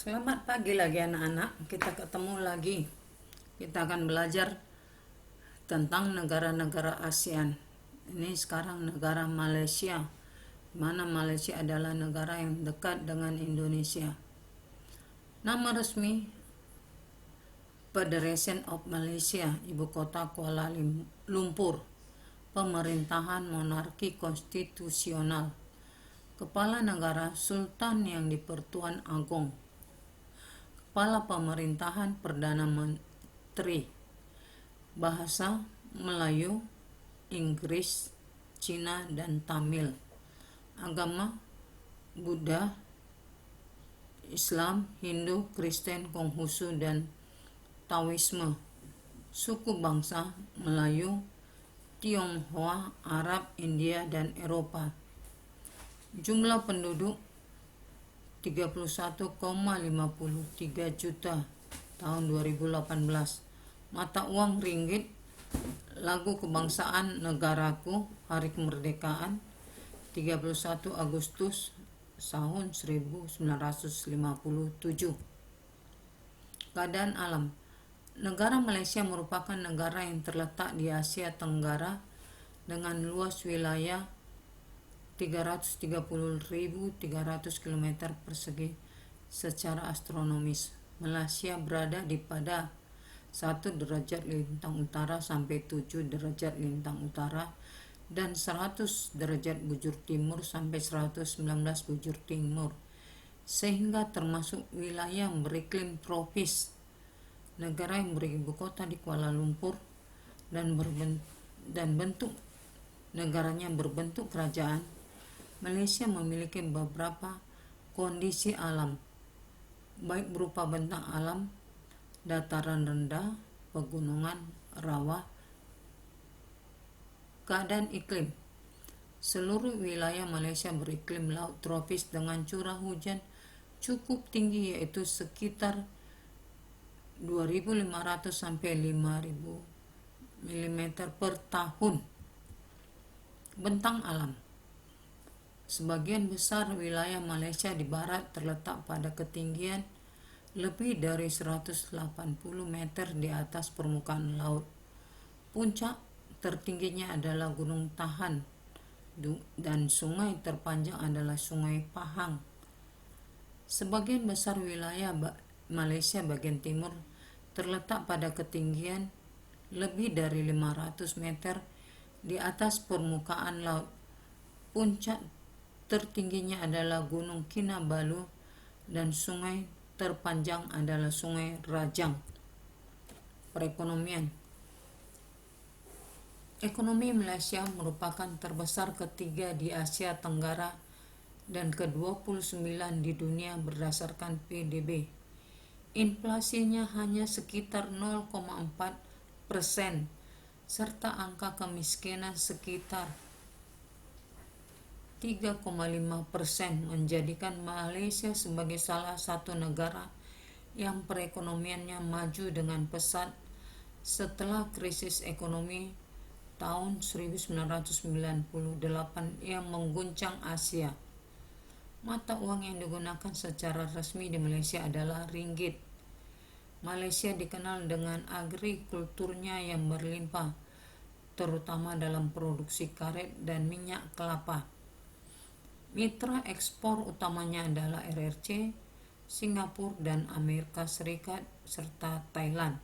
Selamat pagi lagi anak-anak, kita ketemu lagi. Kita akan belajar tentang negara-negara ASEAN. Ini sekarang negara Malaysia, mana Malaysia adalah negara yang dekat dengan Indonesia. Nama resmi Federation of Malaysia, ibu kota Kuala Lumpur. Pemerintahan monarki konstitusional. Kepala negara Sultan yang di-Pertuan Agong. Kepala Pemerintahan Perdana Menteri. Bahasa Melayu, Inggris, Cina, dan Tamil. Agama Buddha, Islam, Hindu, Kristen, Konghucu, dan Taoisme. Suku bangsa Melayu, Tionghoa, Arab, India, dan Eropa. Jumlah penduduk 31,53 juta tahun 2018. Mata uang ringgit. Lagu kebangsaan negaraku, hari kemerdekaan 31 Agustus tahun 1957. Keadaan alam. Negara Malaysia merupakan negara yang terletak di Asia Tenggara dengan luas wilayah 330.300 km persegi secara astronomis. Malaysia berada di pada 1 derajat lintang utara sampai 7 derajat lintang utara dan 100 derajat bujur timur sampai 119 bujur timur, sehingga termasuk wilayah yang beriklim tropis. Negara yang beribu kota di Kuala Lumpur dan bentuk negaranya berbentuk kerajaan. Malaysia memiliki beberapa kondisi alam, baik berupa bentang alam, dataran rendah, pegunungan, rawa. Keadaan iklim. Seluruh wilayah Malaysia beriklim laut tropis dengan curah hujan cukup tinggi, yaitu sekitar 2.500 sampai 5.000 mm per tahun. Bentang alam. Sebagian besar wilayah Malaysia di barat terletak pada ketinggian lebih dari 180 meter di atas permukaan laut. Puncak tertingginya adalah Gunung Tahan dan sungai terpanjang adalah Sungai Pahang. Sebagian besar wilayah Malaysia bagian timur terletak pada ketinggian lebih dari 500 meter di atas permukaan laut. Puncak tertingginya adalah Gunung Kinabalu dan sungai terpanjang adalah Sungai Rajang. Perekonomian. Ekonomi Malaysia merupakan terbesar ketiga di Asia Tenggara dan ke-29 di dunia berdasarkan PDB. Inflasinya hanya sekitar 0,4%, serta angka kemiskinan sekitar 3,5%, menjadikan Malaysia sebagai salah satu negara yang perekonomiannya maju dengan pesat setelah krisis ekonomi tahun 1998 yang mengguncang Asia. Mata uang yang digunakan secara resmi di Malaysia adalah ringgit. Malaysia dikenal dengan agrikulturnya yang berlimpah, terutama dalam produksi karet dan minyak kelapa. Mitra ekspor utamanya adalah RRC, Singapura, dan Amerika Serikat, serta Thailand.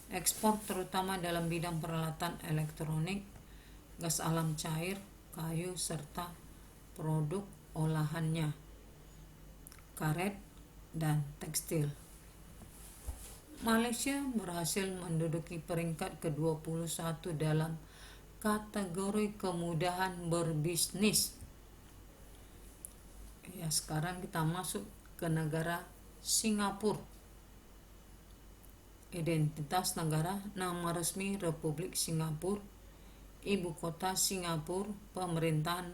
Ekspor terutama dalam bidang peralatan elektronik, gas alam cair, kayu, serta produk olahannya, karet, dan tekstil. Malaysia berhasil menduduki peringkat ke-21 dalam kategori kemudahan berbisnis. Ya, sekarang kita masuk ke negara Singapura. Identitas negara. Nama resmi Republik Singapura. Ibu kota Singapura. Pemerintahan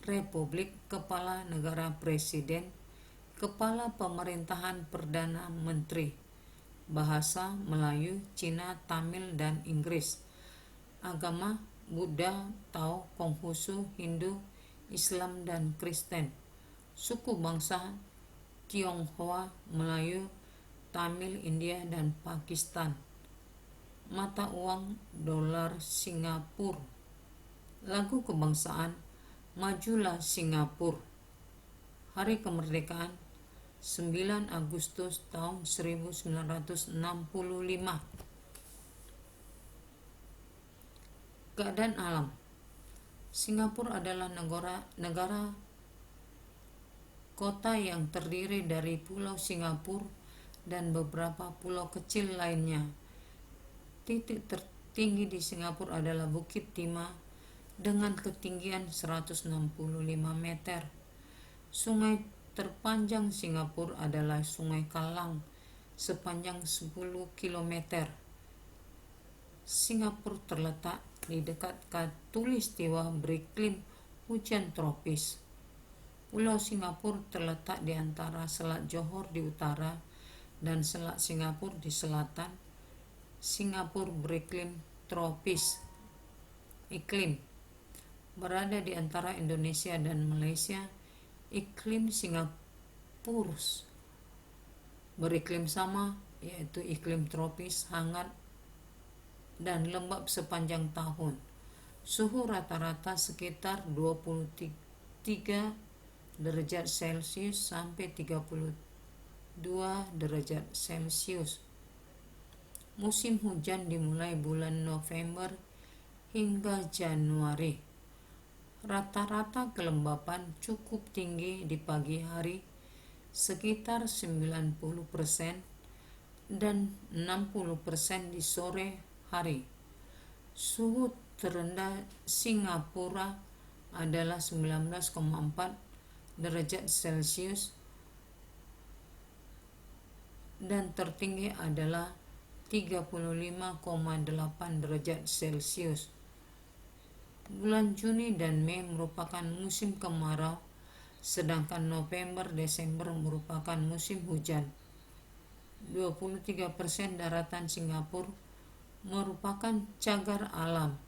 Republik. Kepala negara Presiden. Kepala Pemerintahan Perdana Menteri. Bahasa Melayu, Cina, Tamil, dan Inggris. Agama Buddha, Tao, Konghucu, Hindu, Islam, dan Kristen. Suku bangsa Tionghoa, Melayu, Tamil, India, dan Pakistan. Mata uang dolar Singapura. Lagu kebangsaan Majulah Singapura. Hari kemerdekaan 9 Agustus tahun 1965. Keadaan alam. Singapura adalah negara kota yang terdiri dari Pulau Singapura dan beberapa pulau kecil lainnya. Titik tertinggi di Singapura adalah Bukit Timah dengan ketinggian 165 meter. Sungai terpanjang Singapura adalah Sungai Kalang sepanjang 10 km. Singapura terletak di dekat khatulistiwa beriklim hujan tropis. Pulau Singapura terletak di antara Selat Johor di utara dan Selat Singapura di selatan. Singapura beriklim tropis. Iklim berada di antara Indonesia dan Malaysia. Iklim Singapura beriklim sama, yaitu iklim tropis hangat dan lembab sepanjang tahun. Suhu rata-rata sekitar 23 derajat Celcius sampai 32 derajat Celcius. Musim hujan dimulai bulan November hingga Januari. Rata-rata kelembapan cukup tinggi di pagi hari, sekitar 90% dan 60% di sore hari. Suhu terendah Singapura adalah 19,4 derajat Celcius dan tertinggi adalah 35,8 derajat Celcius. Bulan Juni dan Mei merupakan musim kemarau, sedangkan November-Desember merupakan musim hujan. 23% daratan Singapura merupakan cagar alam.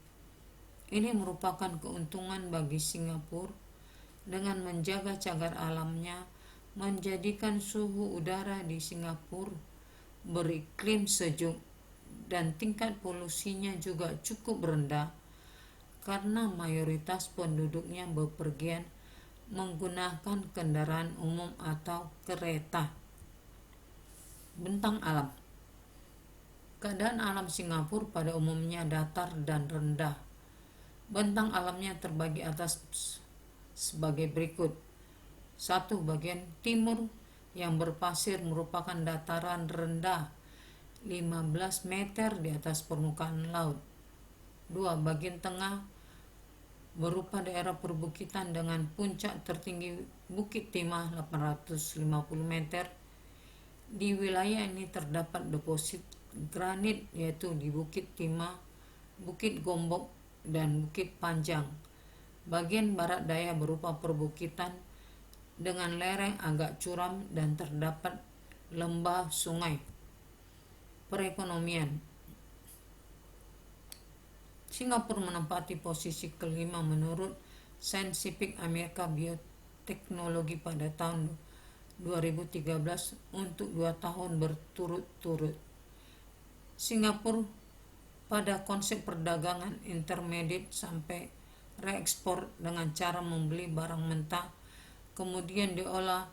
Ini merupakan keuntungan bagi Singapura dengan menjaga cagar alamnya, menjadikan suhu udara di Singapura beriklim sejuk dan tingkat polusinya juga cukup rendah karena mayoritas penduduknya bepergian menggunakan kendaraan umum atau kereta. Bentang alam. Keadaan alam Singapura pada umumnya datar dan rendah. Bentang alamnya terbagi atas sebagai berikut. 1. Bagian timur yang berpasir merupakan dataran rendah 15 meter di atas permukaan laut. 2. Bagian tengah berupa daerah perbukitan dengan puncak tertinggi Bukit Timah 850 meter. Di wilayah ini terdapat deposit granit yaitu di Bukit Timah, Bukit Gombok, dan Bukit Panjang. Bagian barat daya berupa perbukitan dengan lereng agak curam dan terdapat lembah sungai. Perekonomian. Singapura menempati posisi kelima menurut Scientific American Bioteknologi pada tahun 2013 untuk 2 tahun berturut-turut. Singapura pada konsep perdagangan intermediate sampai reekspor dengan cara membeli barang mentah, kemudian diolah,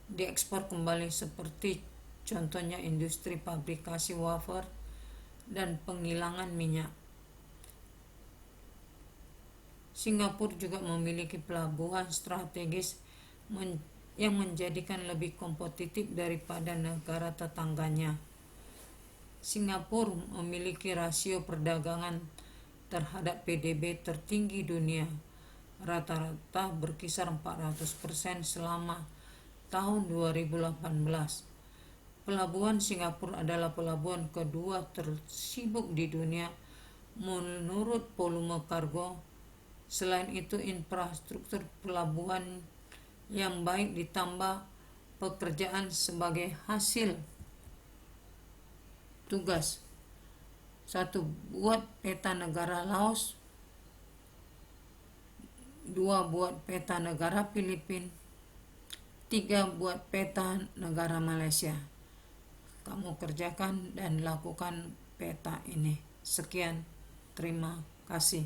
diekspor kembali seperti contohnya industri pabrikasi wafer dan penggilingan minyak. Singapura juga memiliki pelabuhan strategis yang menjadikan lebih kompetitif daripada negara tetangganya. Singapura memiliki rasio perdagangan terhadap PDB tertinggi dunia, rata-rata berkisar 400% selama tahun 2018. Pelabuhan Singapura adalah pelabuhan kedua tersibuk di dunia menurut volume kargo. Selain itu, infrastruktur pelabuhan yang baik ditambah pekerjaan sebagai hasil tugas. 1. Buat peta negara Laos. 2. Buat peta negara Filipina. 3. Buat peta negara Malaysia. Kamu kerjakan dan lakukan peta ini. Sekian, terima kasih.